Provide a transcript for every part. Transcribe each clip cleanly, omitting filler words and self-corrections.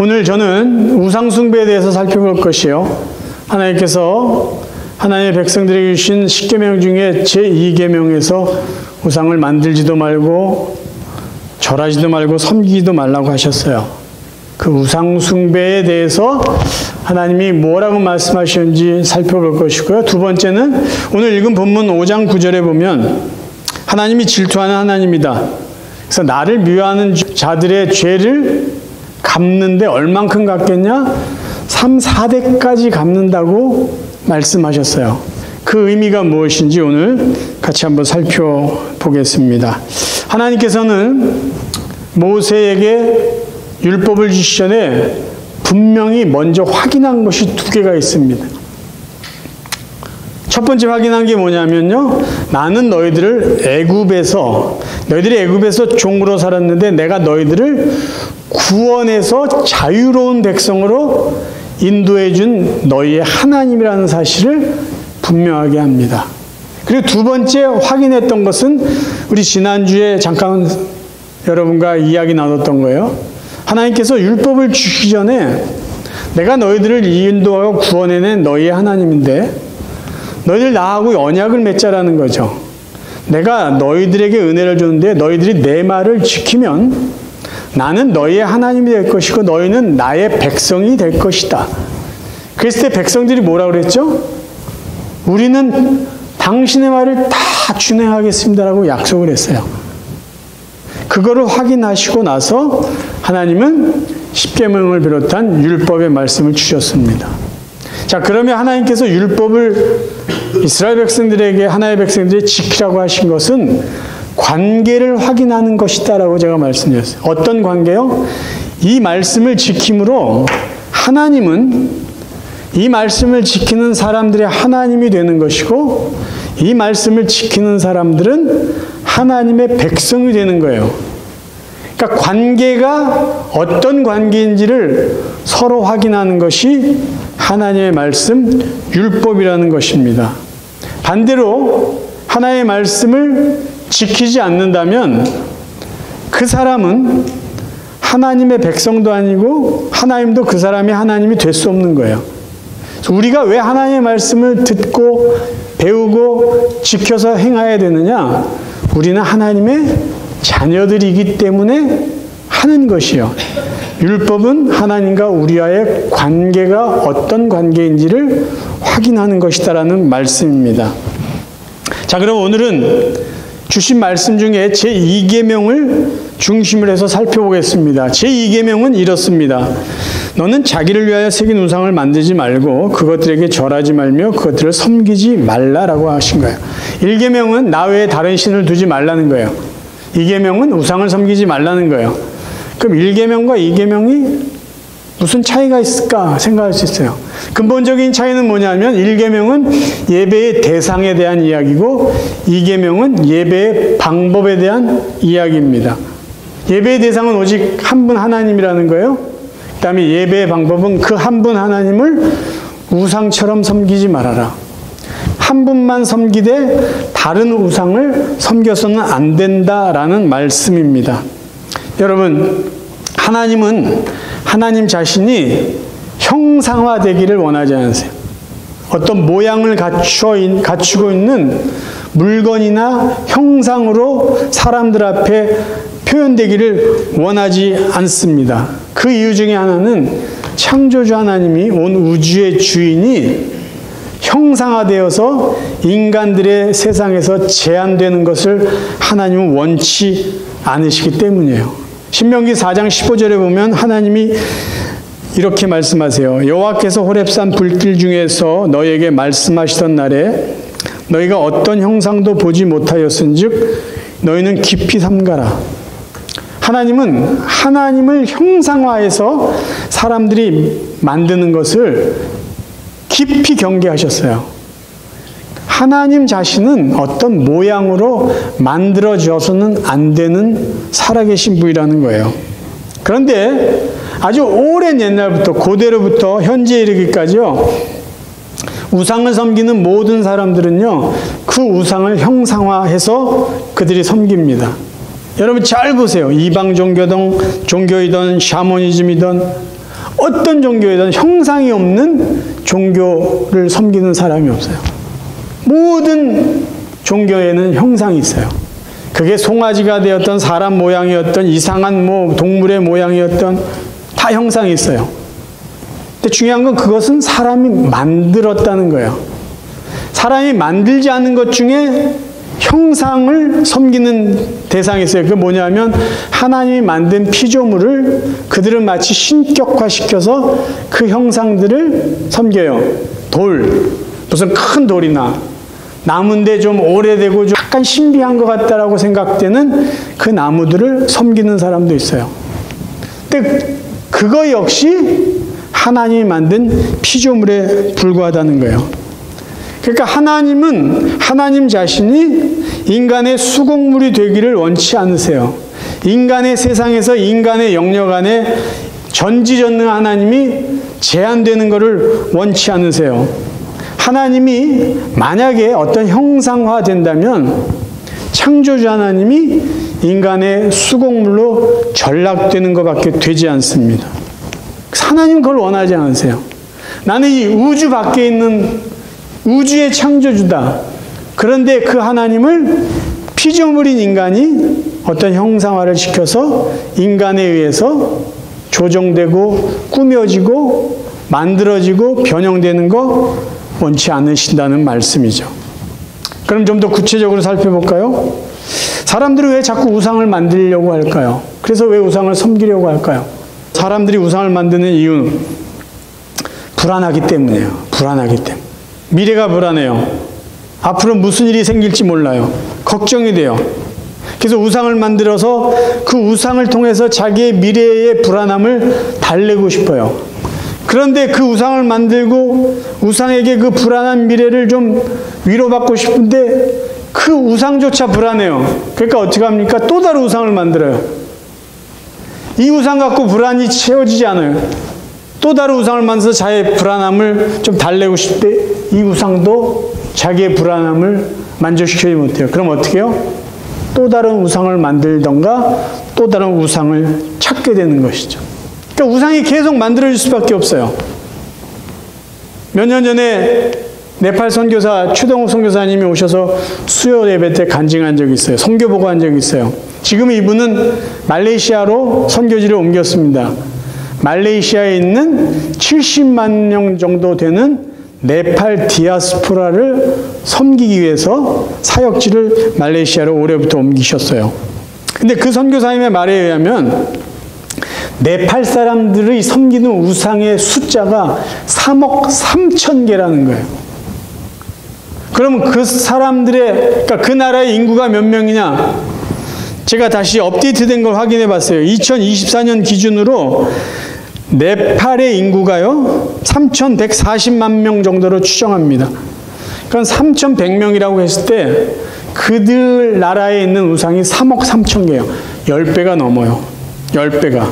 오늘 저는 우상숭배에 대해서 살펴볼 것이요. 하나님께서 하나님의 백성들에게 주신 10계명 중에 제2계명에서 우상을 만들지도 말고 절하지도 말고 섬기지도 말라고 하셨어요. 그 우상숭배에 대해서 하나님이 뭐라고 말씀하셨는지 살펴볼 것이고요. 두 번째는 오늘 읽은 본문 5장 9절에 보면 하나님이 질투하는 하나님이다. 그래서 나를 미워하는 자들의 죄를 갚는데 얼만큼 갚겠냐? 3, 4대까지 갚는다고 말씀하셨어요. 그 의미가 무엇인지 오늘 같이 한번 살펴보겠습니다. 하나님께서는 모세에게 율법을 주시기 전에 분명히 먼저 확인한 것이 두 개가 있습니다. 첫 번째 확인한 게 뭐냐면요. 나는 너희들이 애굽에서 종으로 살았는데 내가 너희들을 구원해서 자유로운 백성으로 인도해 준 너희의 하나님이라는 사실을 분명하게 합니다. 그리고 두 번째 확인했던 것은 우리 지난주에 잠깐 여러분과 이야기 나눴던 거예요. 하나님께서 율법을 주시기 전에 내가 너희들을 인도하고 구원해낸 너희의 하나님인데 너희들 나하고 언약을 맺자라는 거죠. 내가 너희들에게 은혜를 주는데 너희들이 내 말을 지키면 나는 너희의 하나님이 될 것이고 너희는 나의 백성이 될 것이다. 그랬을 때 백성들이 뭐라고 그랬죠? 우리는 당신의 말을 다 준행하겠습니다라고 약속을 했어요. 그거를 확인하시고 나서 하나님은 십계명을 비롯한 율법의 말씀을 주셨습니다. 자, 그러면 하나님께서 율법을 이스라엘 백성들에게 하나님의 백성들이 지키라고 하신 것은 관계를 확인하는 것이다라고 제가 말씀드렸어요. 어떤 관계요? 이 말씀을 지킴으로 하나님은 이 말씀을 지키는 사람들의 하나님이 되는 것이고 이 말씀을 지키는 사람들은 하나님의 백성이 되는 거예요. 그러니까 관계가 어떤 관계인지를 서로 확인하는 것이 하나님의 말씀, 율법이라는 것입니다. 반대로 하나님의 말씀을 지키지 않는다면 그 사람은 하나님의 백성도 아니고 하나님도 그 사람이 하나님이 될 수 없는 거예요. 그래서 우리가 왜 하나님의 말씀을 듣고 배우고 지켜서 행해야 되느냐? 우리는 하나님의 자녀들이기 때문에 하는 것이요. 율법은 하나님과 우리와의 관계가 어떤 관계인지를 확인하는 것이다라는 말씀입니다. 자, 그럼 오늘은 주신 말씀 중에 제2계명을 중심으로 해서 살펴보겠습니다. 제2계명은 이렇습니다. 너는 자기를 위하여 새긴 우상을 만들지 말고 그것들에게 절하지 말며 그것들을 섬기지 말라라고 하신 거예요. 1계명은 나 외에 다른 신을 두지 말라는 거예요. 2계명은 우상을 섬기지 말라는 거예요. 그럼 1계명과 2계명이 무슨 차이가 있을까 생각할 수 있어요. 근본적인 차이는 뭐냐면 1계명은 예배의 대상에 대한 이야기고 2계명은 예배의 방법에 대한 이야기입니다. 예배의 대상은 오직 한 분 하나님이라는 거예요. 그 다음에 예배의 방법은 그 한 분 하나님을 우상처럼 섬기지 말아라. 한 분만 섬기되 다른 우상을 섬겨서는 안 된다라는 말씀입니다. 여러분, 하나님은 하나님 자신이 형상화되기를 원하지 않으세요. 어떤 모양을 갖추고 있는 물건이나 형상으로 사람들 앞에 표현되기를 원하지 않습니다. 그 이유 중에 하나는 창조주 하나님이 온 우주의 주인이 형상화되어서 인간들의 세상에서 제한되는 것을 하나님은 원치 않으시기 때문이에요. 신명기 4장 15절에 보면 하나님이 이렇게 말씀하세요. 여호와께서 호렙산 불길 중에서 너희에게 말씀하시던 날에 너희가 어떤 형상도 보지 못하였은즉 너희는 깊이 삼가라. 하나님은 하나님을 형상화해서 사람들이 만드는 것을 깊이 경계하셨어요. 하나님 자신은 어떤 모양으로 만들어져서는 안 되는 살아계신 분이라는 거예요. 그런데 아주 오랜 옛날부터 고대로부터 현재에 이르기까지요. 우상을 섬기는 모든 사람들은요. 그 우상을 형상화해서 그들이 섬깁니다. 여러분 잘 보세요. 이방 종교이든 샤머니즘이든 어떤 종교에든 형상이 없는 종교를 섬기는 사람이 없어요. 모든 종교에는 형상이 있어요. 그게 송아지가 되었던 사람 모양이었던 이상한 동물의 모양이었던 다 형상이 있어요. 근데 중요한 건 그것은 사람이 만들었다는 거예요. 사람이 만들지 않은 것 중에 형상을 섬기는 대상이 있어요. 그게 뭐냐면 하나님이 만든 피조물을 그들을 마치 신격화시켜서 그 형상들을 섬겨요. 돌, 무슨 큰 돌이나 나무인데 좀 오래되고 좀 약간 신비한 것 같다라고 생각되는 그 나무들을 섬기는 사람도 있어요. 근데 그거 역시 하나님이 만든 피조물에 불과하다는 거예요. 그러니까 하나님은 하나님 자신이 인간의 수공물이 되기를 원치 않으세요. 인간의 세상에서 인간의 영역 안에 전지전능한 하나님이 제한되는 것을 원치 않으세요. 하나님이 만약에 어떤 형상화 된다면 창조주 하나님이 인간의 수공물로 전락되는 것밖에 되지 않습니다. 하나님은 그걸 원하지 않으세요. 나는 이 우주 밖에 있는 우주의 창조주다. 그런데 그 하나님을 피조물인 인간이 어떤 형상화를 시켜서 인간에 의해서 조정되고 꾸며지고 만들어지고 변형되는 거 원치 않으신다는 말씀이죠. 그럼 좀 더 구체적으로 살펴볼까요? 사람들이 왜 자꾸 우상을 만들려고 할까요? 그래서 왜 우상을 섬기려고 할까요? 사람들이 우상을 만드는 이유는 불안하기 때문이에요. 불안하기 때문에. 미래가 불안해요. 앞으로 무슨 일이 생길지 몰라요. 걱정이 돼요. 그래서 우상을 만들어서 그 우상을 통해서 자기의 미래의 불안함을 달래고 싶어요. 그런데 그 우상을 만들고 우상에게 그 불안한 미래를 좀 위로받고 싶은데 그 우상조차 불안해요. 그러니까 어떻게 합니까? 또 다른 우상을 만들어요. 이 우상 갖고 불안이 채워지지 않아요. 또 다른 우상을 만들어서 자기의 불안함을 좀 달래고 싶을 때 이 우상도 자기의 불안함을 만족시키지 못해요. 그럼 어떻게 해요? 또 다른 우상을 만들던가 또 다른 우상을 찾게 되는 것이죠. 그러니까 우상이 계속 만들어질 수밖에 없어요. 몇 년 전에 네팔 선교사 최동욱 선교사님이 오셔서 수요 예배 때 간증한 적이 있어요. 선교 보고한 적이 있어요. 지금 이분은 말레이시아로 선교지를 옮겼습니다. 말레이시아에 있는 70만 명 정도 되는 네팔 디아스포라를 섬기기 위해서 사역지를 말레이시아로 올해부터 옮기셨어요. 근데 그 선교사님의 말에 의하면 네팔 사람들의 섬기는 우상의 숫자가 3억 3천 개라는 거예요. 그러면 그 사람들의, 그러니까 그 나라의 인구가 몇 명이냐? 제가 다시 업데이트된 걸 확인해 봤어요. 2024년 기준으로 네팔의 인구가요, 3,140만 명 정도로 추정합니다. 그럼 3,100명이라고 했을 때 그들 나라에 있는 우상이 3억 3천 개예요. 10배가 넘어요. 10배가.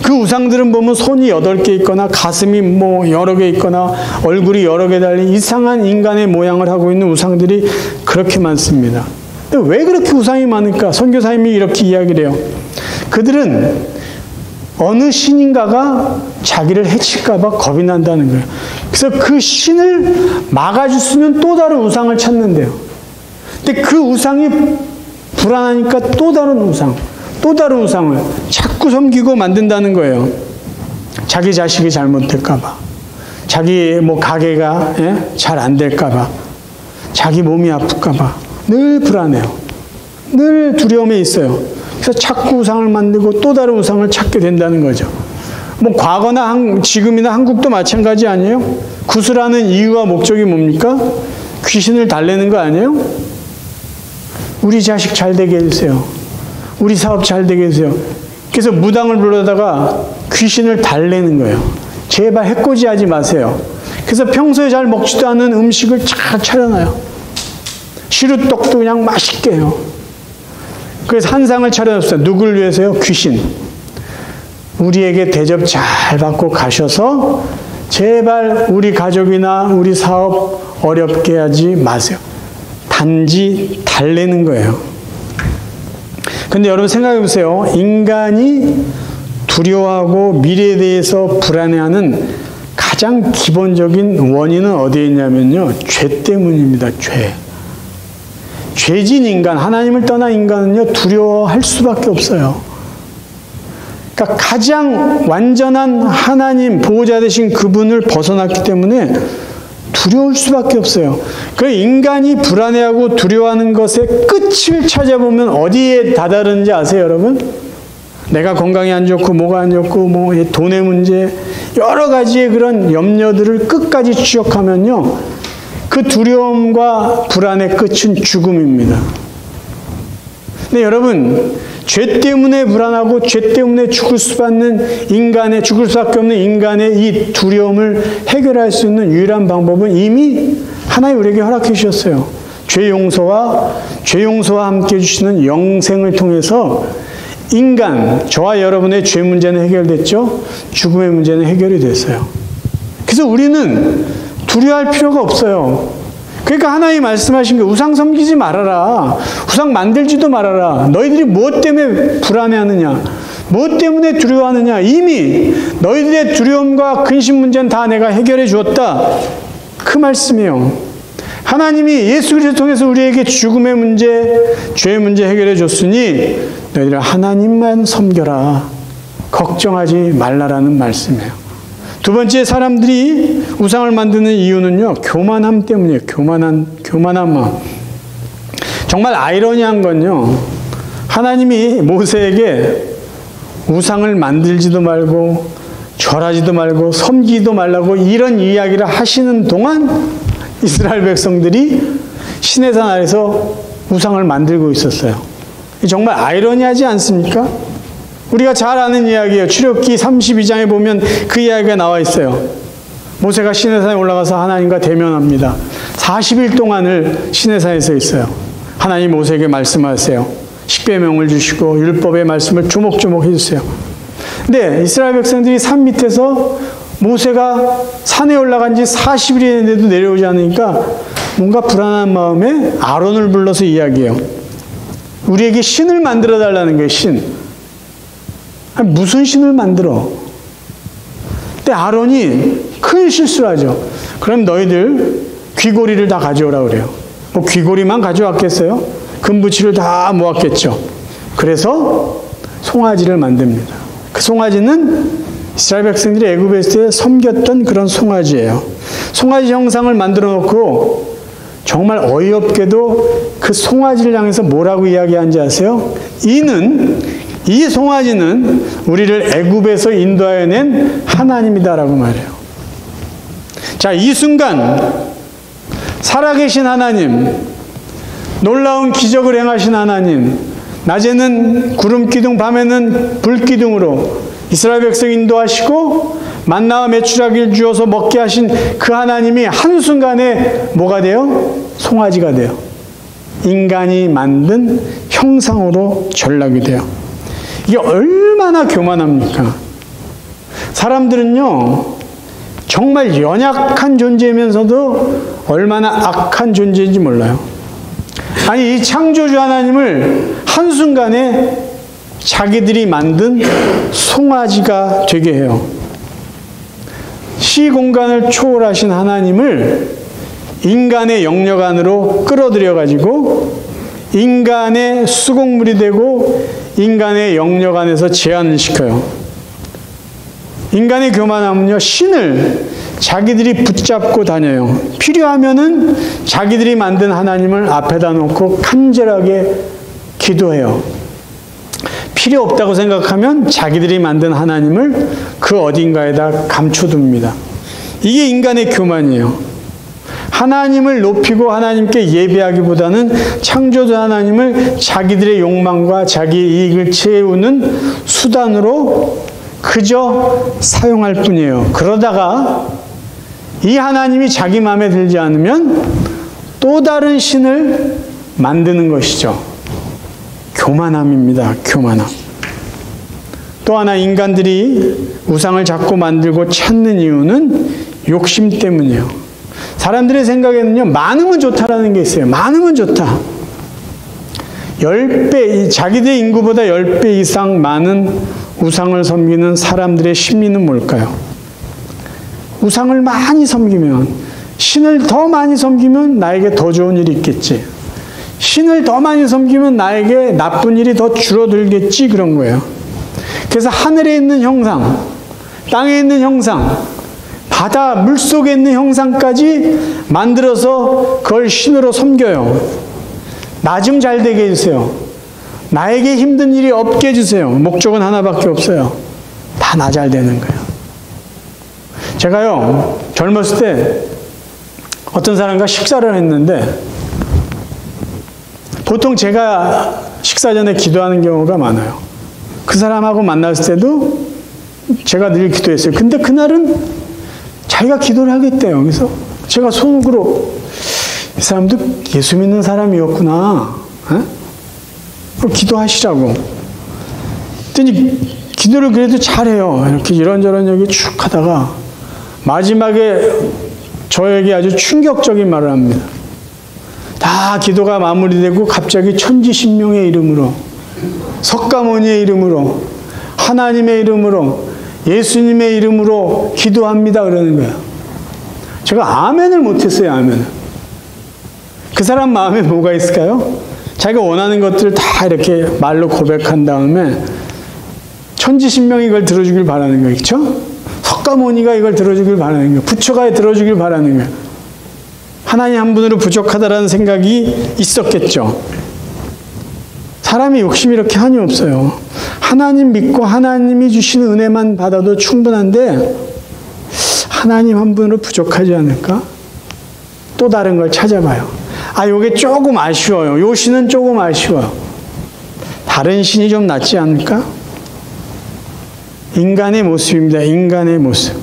그 우상들은 보면 손이 8개 있거나 가슴이 여러 개 있거나 얼굴이 여러 개 달린 이상한 인간의 모양을 하고 있는 우상들이 그렇게 많습니다. 근데 왜 그렇게 우상이 많을까? 선교사님이 이렇게 이야기를 해요. 그들은 어느 신인가가 자기를 해칠까 봐 겁이 난다는 거예요. 그래서 그 신을 막아줄 수 있는 또 다른 우상을 찾는데요. 근데 그 우상이 불안하니까 또 다른 우상, 또 다른 우상을 자꾸 섬기고 만든다는 거예요. 자기 자식이 잘못될까 봐, 자기 가게가 잘 안 될까 봐, 자기 몸이 아플까 봐 늘 불안해요. 늘 두려움에 있어요. 그래서 자꾸 우상을 만들고 또 다른 우상을 찾게 된다는 거죠. 과거나 지금이나 한국도 마찬가지 아니에요? 구슬하는 이유와 목적이 뭡니까? 귀신을 달래는 거 아니에요? 우리 자식 잘 되게 해주세요. 우리 사업 잘 되게 해주세요. 그래서 무당을 불러다가 귀신을 달래는 거예요. 제발 해코지하지 마세요. 그래서 평소에 잘 먹지도 않은 음식을 잘 차려놔요. 시루떡도 그냥 맛있게 해요. 그래서 한 상을 차려놨어요. 누굴 위해서요? 귀신. 우리에게 대접 잘 받고 가셔서 제발 우리 가족이나 우리 사업 어렵게 하지 마세요. 단지 달래는 거예요. 근데 여러분 생각해 보세요. 인간이 두려워하고 미래에 대해서 불안해하는 가장 기본적인 원인은 어디에 있냐면요, 죄 때문입니다. 죄진 인간, 하나님을 떠난 인간은요, 두려워할 수밖에 없어요. 그러니까 가장 완전한 하나님, 보호자 되신 그분을 벗어났기 때문에 두려울 수밖에 없어요. 그 인간이 불안해하고 두려워하는 것의 끝을 찾아보면 어디에 다다르는지 아세요, 여러분? 내가 건강이 안 좋고 뭐가 안 좋고 뭐 돈의 문제, 여러 가지의 그런 염려들을 끝까지 추적하면요, 그 두려움과 불안의 끝은 죽음입니다. 근데 여러분, 죄 때문에 불안하고 죄 때문에 죽을 수밖에 없는 인간의 이 두려움을 해결할 수 있는 유일한 방법은 이미 하나님 우리에게 허락해 주셨어요. 죄 용서와 함께 해주시는 영생을 통해서 인간, 저와 여러분의 죄 문제는 해결됐죠. 죽음의 문제는 해결이 됐어요. 그래서 우리는 두려워할 필요가 없어요. 그러니까 하나님이 말씀하신 게 우상 섬기지 말아라. 우상 만들지도 말아라. 너희들이 무엇 때문에 불안해하느냐? 무엇 때문에 두려워하느냐? 이미 너희들의 두려움과 근심 문제는 다 내가 해결해 주었다. 그 말씀이에요. 하나님이 예수 그리스도를 통해서 우리에게 죽음의 문제, 죄의 문제 해결해 줬으니 너희들 하나님만 섬겨라. 걱정하지 말라라는 말씀이에요. 두 번째, 사람들이 우상을 만드는 이유는요, 교만함 때문이에요. 교만한 마음. 정말 아이러니한 건요, 하나님이 모세에게 우상을 만들지도 말고 절하지도 말고 섬기지도 말라고 이런 이야기를 하시는 동안 이스라엘 백성들이 시내산 아래서 우상을 만들고 있었어요. 정말 아이러니하지 않습니까? 우리가 잘 아는 이야기예요. 출애굽기 32장에 보면 그 이야기가 나와 있어요. 모세가 시내산에 올라가서 하나님과 대면합니다. 40일 동안을 시내산에서 있어요. 하나님 모세에게 말씀하세요. 십계명을 주시고 율법의 말씀을 조목조목 해주세요. 근데 이스라엘 백성들이 산 밑에서 모세가 산에 올라간 지 40일이 됐는데도 내려오지 않으니까 뭔가 불안한 마음에 아론을 불러서 이야기해요. 우리에게 신을 만들어 달라는 거예요. 신. 아니, 무슨 신을 만들어? 근데 아론이 큰 실수를 하죠. 그럼 너희들 귀고리를 다 가져오라 그래요. 뭐 귀고리만 가져왔겠어요? 금부치를 다 모았겠죠. 그래서 송아지를 만듭니다. 그 송아지는 이스라엘 백성들이 애굽에서 섬겼던 그런 송아지예요. 송아지 형상을 만들어 놓고 정말 어이없게도 그 송아지를 향해서 뭐라고 이야기하는지 아세요? 이 송아지는 우리를 애굽에서 인도하여 낸 하나님이다라고 말해요. 자, 이 순간 살아계신 하나님, 놀라운 기적을 행하신 하나님, 낮에는 구름기둥, 밤에는 불기둥으로 이스라엘 백성 인도하시고 만나와 메추라기를 주어서 먹게 하신 그 하나님이 한순간에 뭐가 돼요? 송아지가 돼요. 인간이 만든 형상으로 전락이 돼요. 이게 얼마나 교만합니까? 사람들은요, 정말 연약한 존재이면서도 얼마나 악한 존재인지 몰라요. 아니, 이 창조주 하나님을 한순간에 자기들이 만든 송아지가 되게 해요. 시공간을 초월하신 하나님을 인간의 영역 안으로 끌어들여가지고 인간의 수공물이 되고 인간의 영역 안에서 제한을 시켜요. 인간의 교만함은요, 신을 자기들이 붙잡고 다녀요. 필요하면은 자기들이 만든 하나님을 앞에다 놓고 간절하게 기도해요. 필요 없다고 생각하면 자기들이 만든 하나님을 그 어딘가에다 감춰둡니다. 이게 인간의 교만이에요. 하나님을 높이고 하나님께 예배하기보다는 창조주 하나님을 자기들의 욕망과 자기 이익을 채우는 수단으로 그저 사용할 뿐이에요. 그러다가 이 하나님이 자기 마음에 들지 않으면 또 다른 신을 만드는 것이죠. 교만함입니다. 교만함. 또 하나, 인간들이 우상을 자꾸 만들고 찾는 이유는 욕심 때문이에요. 사람들의 생각에는요, 많으면 좋다라는 게 있어요. 많으면 좋다. 10배, 자기들 인구보다 10배 이상 많은 우상을 섬기는 사람들의 심리는 뭘까요? 우상을 많이 섬기면, 신을 더 많이 섬기면 나에게 더 좋은 일이 있겠지. 신을 더 많이 섬기면 나에게 나쁜 일이 더 줄어들겠지, 그런 거예요. 그래서 하늘에 있는 형상, 땅에 있는 형상, 바다, 물속에 있는 형상까지 만들어서 그걸 신으로 섬겨요. 나 좀 잘 되게 해주세요. 나에게 힘든 일이 없게 해주세요. 목적은 하나밖에 없어요. 다 나 잘 되는 거예요. 제가요, 젊었을 때 어떤 사람과 식사를 했는데, 보통 제가 식사 전에 기도하는 경우가 많아요. 그 사람하고 만났을 때도 제가 늘 기도했어요. 근데 그날은 자기가 기도를 하겠대요. 그래서 제가 속으로 이 사람도 예수 믿는 사람이었구나. 기도하시라고. 그랬더니 기도를 그래도 잘해요. 이렇게 이런저런 얘기 쭉 하다가 마지막에 저에게 아주 충격적인 말을 합니다. 다 기도가 마무리되고 갑자기 천지신명의 이름으로, 석가모니의 이름으로, 하나님의 이름으로, 예수님의 이름으로 기도합니다. 그러는 거예요. 제가 아멘을 못했어요. 아멘을. 그 사람 마음에 뭐가 있을까요? 자기가 원하는 것들을 다 이렇게 말로 고백한 다음에 천지신명이 이걸 들어주길 바라는 거예요. 그렇죠? 석가모니가 이걸 들어주길 바라는 거예요. 부처가 들어주길 바라는 거예요. 하나님 한 분으로 부족하다라는 생각이 있었겠죠. 사람이 욕심이 이렇게 한이 없어요. 하나님 믿고 하나님이 주시는 은혜만 받아도 충분한데 하나님 한 분으로 부족하지 않을까? 또 다른 걸 찾아봐요. 아, 요게 조금 아쉬워요. 요 신은 조금 아쉬워요. 다른 신이 좀 낫지 않을까? 인간의 모습입니다. 인간의 모습.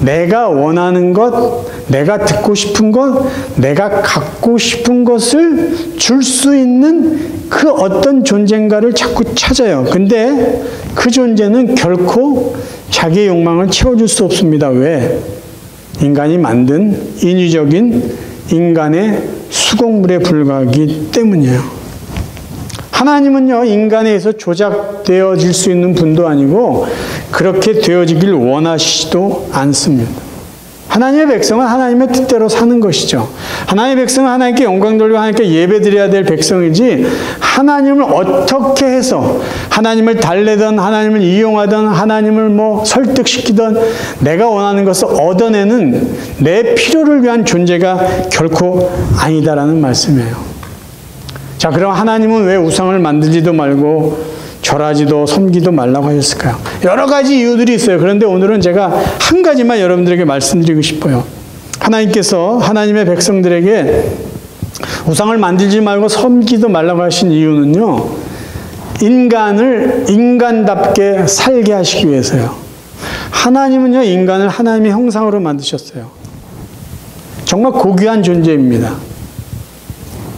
내가 원하는 것, 내가 듣고 싶은 것, 내가 갖고 싶은 것을 줄 수 있는 그 어떤 존재인가를 자꾸 찾아요. 근데 그 존재는 결코 자기의 욕망을 채워줄 수 없습니다. 왜? 인간이 만든 인위적인 인간의 수곡물에 불과하기 때문이에요. 하나님은요, 인간에 의해서 조작되어질 수 있는 분도 아니고 그렇게 되어지길 원하시지도 않습니다. 하나님의 백성은 하나님의 뜻대로 사는 것이죠. 하나님의 백성은 하나님께 영광 돌리고 하나님께 예배드려야 될 백성이지, 하나님을 어떻게 해서 하나님을 달래던, 하나님을 이용하던, 하나님을 설득시키던, 내가 원하는 것을 얻어내는 내 필요를 위한 존재가 결코 아니다라는 말씀이에요. 자, 그럼 하나님은 왜 우상을 만들지도 말고 절하지도 섬기도 말라고 하셨을까요? 여러 가지 이유들이 있어요. 그런데 오늘은 제가 한 가지만 여러분들에게 말씀드리고 싶어요. 하나님께서 하나님의 백성들에게 우상을 만들지 말고 섬기도 말라고 하신 이유는요, 인간을 인간답게 살게 하시기 위해서요. 하나님은요, 인간을 하나님의 형상으로 만드셨어요. 정말 고귀한 존재입니다.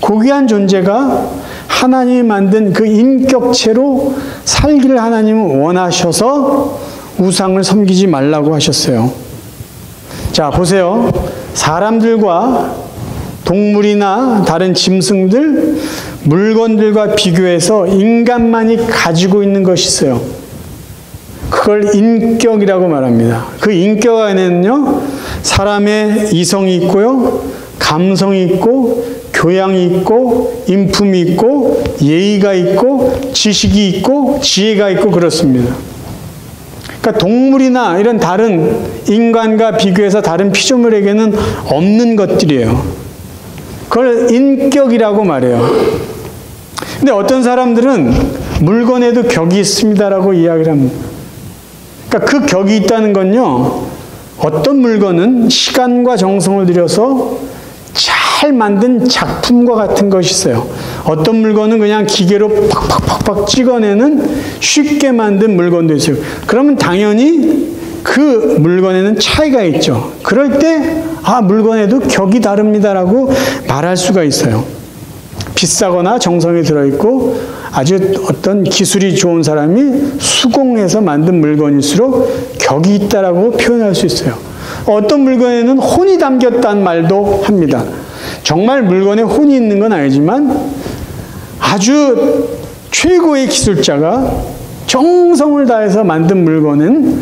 고귀한 존재가 하나님이 만든 그 인격체로 살기를 하나님은 원하셔서 우상을 섬기지 말라고 하셨어요. 자, 보세요. 사람들과 동물이나 다른 짐승들, 물건들과 비교해서 인간만이 가지고 있는 것이 있어요. 그걸 인격이라고 말합니다. 그 인격 안에는요, 사람의 이성이 있고요, 감성이 있고, 교양이 있고, 인품이 있고, 예의가 있고, 지식이 있고, 지혜가 있고, 그렇습니다. 그러니까 동물이나 이런 다른 인간과 비교해서 다른 피조물에게는 없는 것들이에요. 그걸 인격이라고 말해요. 근데 어떤 사람들은 물건에도 격이 있습니다라고 이야기를 합니다. 그러니까 그 격이 있다는 건요, 어떤 물건은 시간과 정성을 들여서 잘 만든 작품과 같은 것이 있어요. 어떤 물건은 그냥 기계로 팍팍팍팍 찍어내는 쉽게 만든 물건도 있어요. 그러면 당연히 그 물건에는 차이가 있죠. 그럴 때 물건에도 격이 다릅니다라고 말할 수가 있어요. 비싸거나 정성이 들어있고 아주 어떤 기술이 좋은 사람이 수공해서 만든 물건일수록 격이 있다라고 표현할 수 있어요. 어떤 물건에는 혼이 담겼다는 말도 합니다. 정말 물건에 혼이 있는 건 아니지만 아주 최고의 기술자가 정성을 다해서 만든 물건은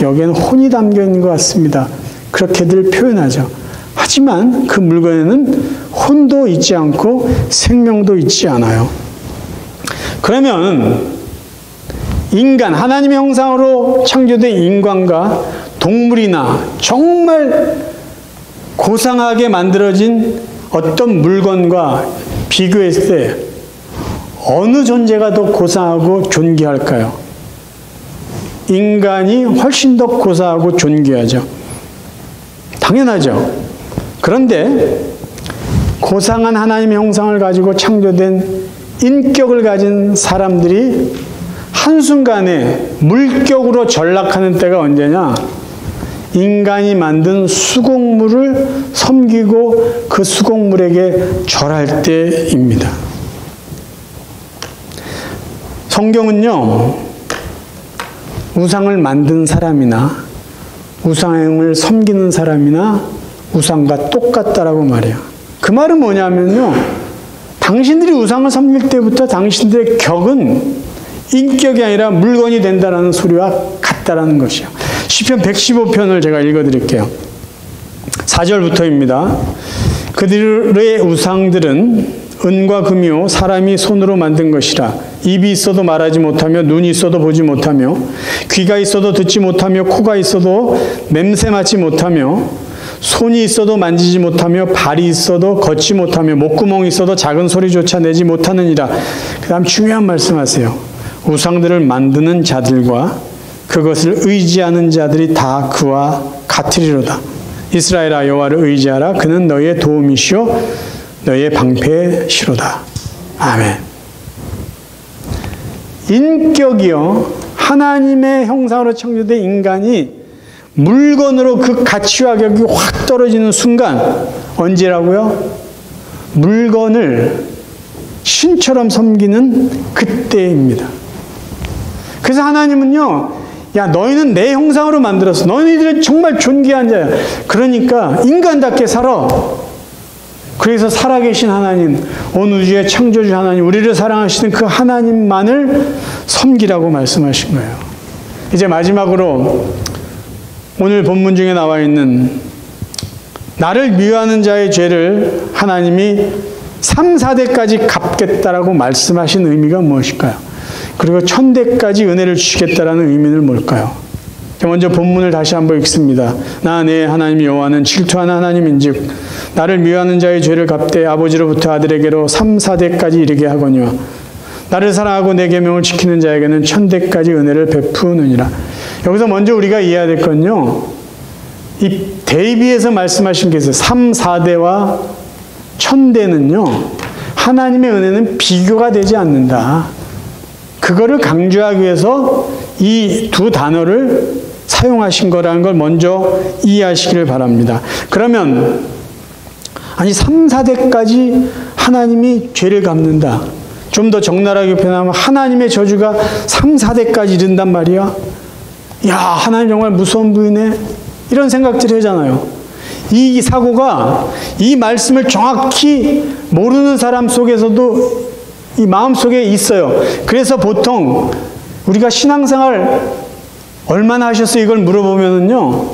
여기에는 혼이 담겨 있는 것 같습니다. 그렇게들 표현하죠. 하지만 그 물건에는 혼도 있지 않고 생명도 있지 않아요. 그러면 인간, 하나님의 형상으로 창조된 인간과 동물이나 정말 고상하게 만들어진 어떤 물건과 비교했을 때 어느 존재가 더 고상하고 존귀할까요? 인간이 훨씬 더 고상하고 존귀하죠. 당연하죠. 그런데 고상한 하나님의 형상을 가지고 창조된 인격을 가진 사람들이 한순간에 물격으로 전락하는 때가 언제냐? 인간이 만든 수곡물을 섬기고 그 수곡물에게 절할 때입니다. 성경은요, 우상을 만든 사람이나 우상을 섬기는 사람이나 우상과 똑같다라고 말해요. 그 말은 뭐냐면요, 당신들이 우상을 섬길 때부터 당신들의 격은 인격이 아니라 물건이 된다라는 소리와 같다라는 것이요. 시편 115편을 제가 읽어드릴게요. 4절부터입니다. 그들의 우상들은 은과 금이요 사람이 손으로 만든 것이라. 입이 있어도 말하지 못하며 눈이 있어도 보지 못하며 귀가 있어도 듣지 못하며 코가 있어도 냄새 맡지 못하며 손이 있어도 만지지 못하며 발이 있어도 걷지 못하며 목구멍이 있어도 작은 소리조차 내지 못하느니라. 그 다음 중요한 말씀하세요. 우상들을 만드는 자들과 그것을 의지하는 자들이 다 그와 같으리로다. 이스라엘아, 여호와를 의지하라. 그는 너희의 도움이시오 너희의 방패시로다. 아멘. 인격이요, 하나님의 형상으로 창조된 인간이 물건으로 그 가치와 격이 확 떨어지는 순간, 언제라고요? 물건을 신처럼 섬기는 그때입니다. 그래서 하나님은요, 야, 너희는 내 형상으로 만들었어. 너희들은 정말 존귀한 자야. 그러니까 인간답게 살아. 그래서 살아계신 하나님, 온 우주의 창조주 하나님, 우리를 사랑하시는 그 하나님만을 섬기라고 말씀하신 거예요. 이제 마지막으로 오늘 본문 중에 나와 있는 나를 미워하는 자의 죄를 하나님이 3, 4대까지 갚겠다라고 말씀하신 의미가 무엇일까요? 그리고 1000대까지 은혜를 주시겠다라는 의미는 뭘까요? 먼저 본문을 다시 한번 읽습니다. 나 내 하나님 여호와는 질투하는 하나님인즉 나를 미워하는 자의 죄를 갚되 아버지로부터 아들에게로 3, 4대까지 이르게 하거니와 나를 사랑하고 내 계명을 지키는 자에게는 1000대까지 은혜를 베푸느니라. 여기서 먼저 우리가 이해해야 될 건요, 이 대비해서 말씀하신 게 있어요. 3, 4대와 1000대는요 하나님의 은혜는 비교가 되지 않는다. 그거를 강조하기 위해서 이 두 단어를 사용하신 거라는 걸 먼저 이해하시기를 바랍니다. 그러면 아니 3, 4대까지 하나님이 죄를 갚는다. 좀 더 적나라하게 표현하면 하나님의 저주가 3, 4대까지 이른단 말이야. 야, 하나님 정말 무서운 분이네. 이런 생각들을 하잖아요. 이 사고가 이 말씀을 정확히 모르는 사람 속에서도 이 마음속에 있어요. 그래서 보통 우리가 신앙생활 얼마나 하셨어요? 이걸 물어보면은요,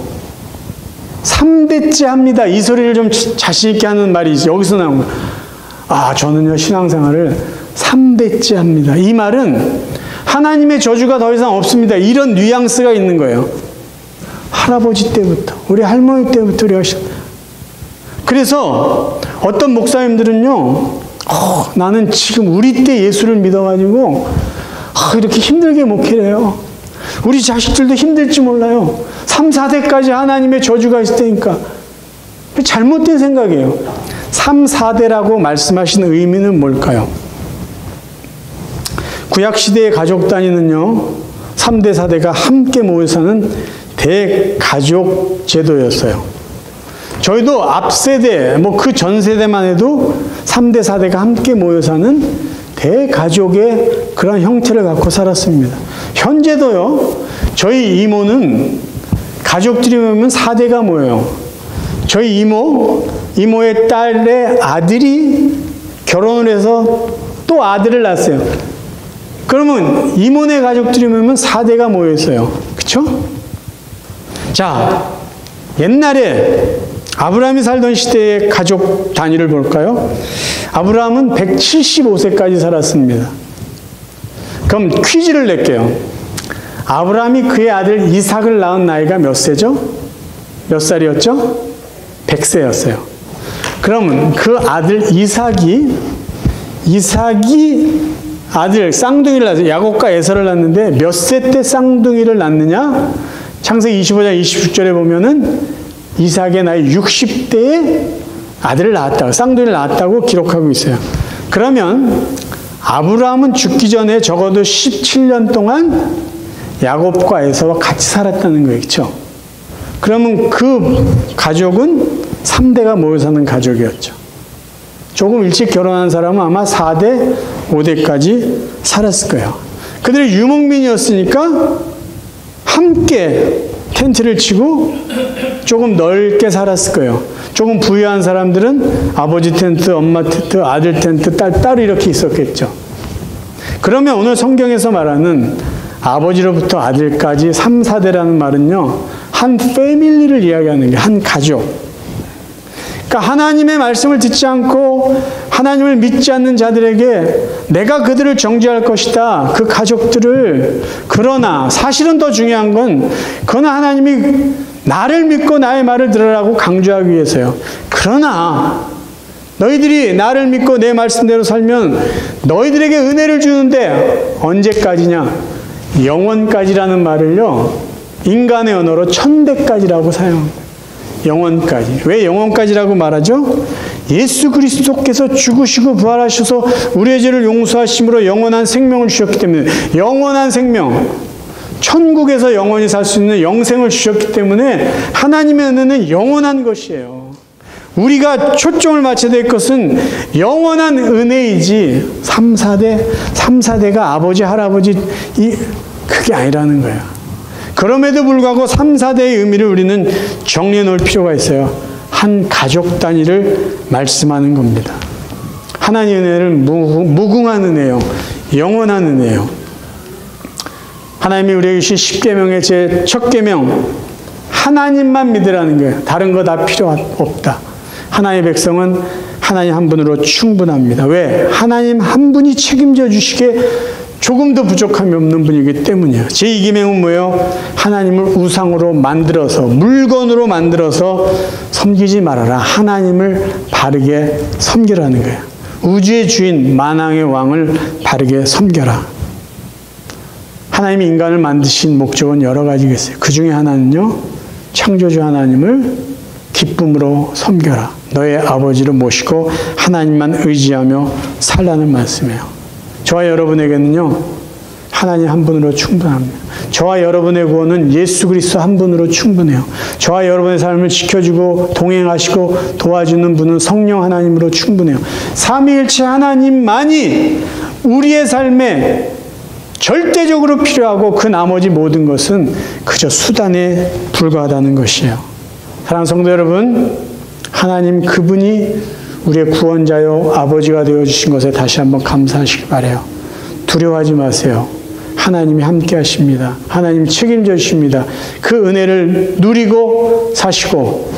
3대째 합니다. 이 소리를 좀 자신 있게 하는 말이 여기서 나온 거예요. 아, 저는요 신앙생활을 3대째 합니다. 이 말은 하나님의 저주가 더 이상 없습니다. 이런 뉘앙스가 있는 거예요. 할아버지 때부터, 우리 할머니 때부터 우리가 그래서 어떤 목사님들은요, 나는 지금 우리 때 예수를 믿어가지고 이렇게 힘들게 목회래요. 우리 자식들도 힘들지 몰라요. 3, 4대까지 하나님의 저주가 있을 테니까. 잘못된 생각이에요. 3, 4대라고 말씀하시는 의미는 뭘까요? 구약시대의 가족 단위는요, 3대, 4대가 함께 모여 사는 대가족 제도였어요. 저희도 앞세대, 그 전 세대만 해도 3대, 4대가 함께 모여 사는 대가족의 그런 형태를 갖고 살았습니다. 현재도요, 저희 이모는 가족들이 모이면 4대가 모여요. 저희 이모의 딸의 아들이 결혼을 해서 또 아들을 낳았어요. 그러면 이모네 가족들이 모이면 4대가 모여 있어요. 그쵸? 자, 옛날에 아브라함이 살던 시대의 가족 단위를 볼까요? 아브라함은 175세까지 살았습니다. 그럼 퀴즈를 낼게요. 아브라함이 그의 아들 이삭을 낳은 나이가 몇 세죠? 몇 살이었죠? 100세였어요. 그러면 그 아들 이삭이 아들 쌍둥이를 낳았어요. 야곱과 에서를 낳았는데 몇 세 때 쌍둥이를 낳느냐? 창세기 25장 26절에 보면은 이삭의 나이 60대에 아들을 낳았다고, 쌍둥이를 낳았다고 기록하고 있어요. 그러면 아브라함은 죽기 전에 적어도 17년 동안 야곱과 에서와 같이 살았다는 거예요. 그렇죠? 그러면 그 가족은 3대가 모여 사는 가족이었죠. 조금 일찍 결혼한 사람은 아마 4대, 5대까지 살았을 거예요. 그들이 유목민이었으니까 함께 텐트를 치고 조금 넓게 살았을 거예요. 조금 부유한 사람들은 아버지 텐트, 엄마 텐트, 아들 텐트 따로 이렇게 있었겠죠. 그러면 오늘 성경에서 말하는 아버지로부터 아들까지 3, 4대라는 말은요, 한 패밀리를 이야기하는 게 한 가족. 그러니까 하나님의 말씀을 듣지 않고 하나님을 믿지 않는 자들에게 내가 그들을 정죄할 것이다. 그 가족들을. 그러나 사실은 더 중요한 건 그러나 하나님이 나를 믿고 나의 말을 들으라고 강조하기 위해서요. 그러나 너희들이 나를 믿고 내 말씀대로 살면 너희들에게 은혜를 주는데 언제까지냐? 영원까지라는 말을요, 인간의 언어로 1000대까지라고 사용합니다. 영원까지. 왜 영원까지라고 말하죠? 예수 그리스도께서 죽으시고 부활하셔서 우리의 죄를 용서하심으로 영원한 생명을 주셨기 때문에, 영원한 생명, 천국에서 영원히 살 수 있는 영생을 주셨기 때문에 하나님의 은혜는 영원한 것이에요. 우리가 초점을 맞춰야 될 것은 영원한 은혜이지 3, 4대가 아버지, 할아버지 그게 아니라는 거예요. 그럼에도 불구하고 3, 4대의 의미를 우리는 정리해 놓을 필요가 있어요. 한 가족 단위를 말씀하는 겁니다. 하나님의 은혜는 무궁한 은혜요. 영원한 은혜요. 하나님이 우리에게 주신 10계명의 제 첫 계명, 하나님만 믿으라는 거예요. 다른 거 다 필요 없다. 하나님의 백성은 하나님 한 분으로 충분합니다. 왜? 하나님 한 분이 책임져 주시기에 조금도 부족함이 없는 분이기 때문이에요. 제2계명은 뭐예요? 하나님을 우상으로 만들어서, 물건으로 만들어서 섬기지 말아라. 하나님을 바르게 섬기라는 거예요. 우주의 주인 만왕의 왕을 바르게 섬겨라. 하나님이 인간을 만드신 목적은 여러 가지겠어요. 그 중에 하나는요, 창조주 하나님을 기쁨으로 섬겨라. 너의 아버지를 모시고 하나님만 의지하며 살라는 말씀이에요. 저와 여러분에게는요, 하나님 한 분으로 충분합니다. 저와 여러분의 구원은 예수 그리스도 한 분으로 충분해요. 저와 여러분의 삶을 지켜주고 동행하시고 도와주는 분은 성령 하나님으로 충분해요. 삼위일체 하나님만이 우리의 삶에 절대적으로 필요하고 그 나머지 모든 것은 그저 수단에 불과하다는 것이에요. 사랑하는 성도 여러분, 하나님 그분이 우리의 구원자요 아버지가 되어주신 것에 다시 한번 감사하시기 바라요. 두려워하지 마세요. 하나님이 함께 하십니다. 하나님 책임져 주십니다. 그 은혜를 누리고 사시고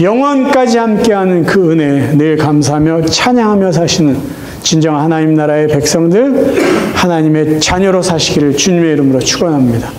영원까지 함께하는 그 은혜 늘 감사하며 찬양하며 사시는 진정한 하나님 나라의 백성들, 하나님의 자녀로 사시기를 주님의 이름으로 축원합니다.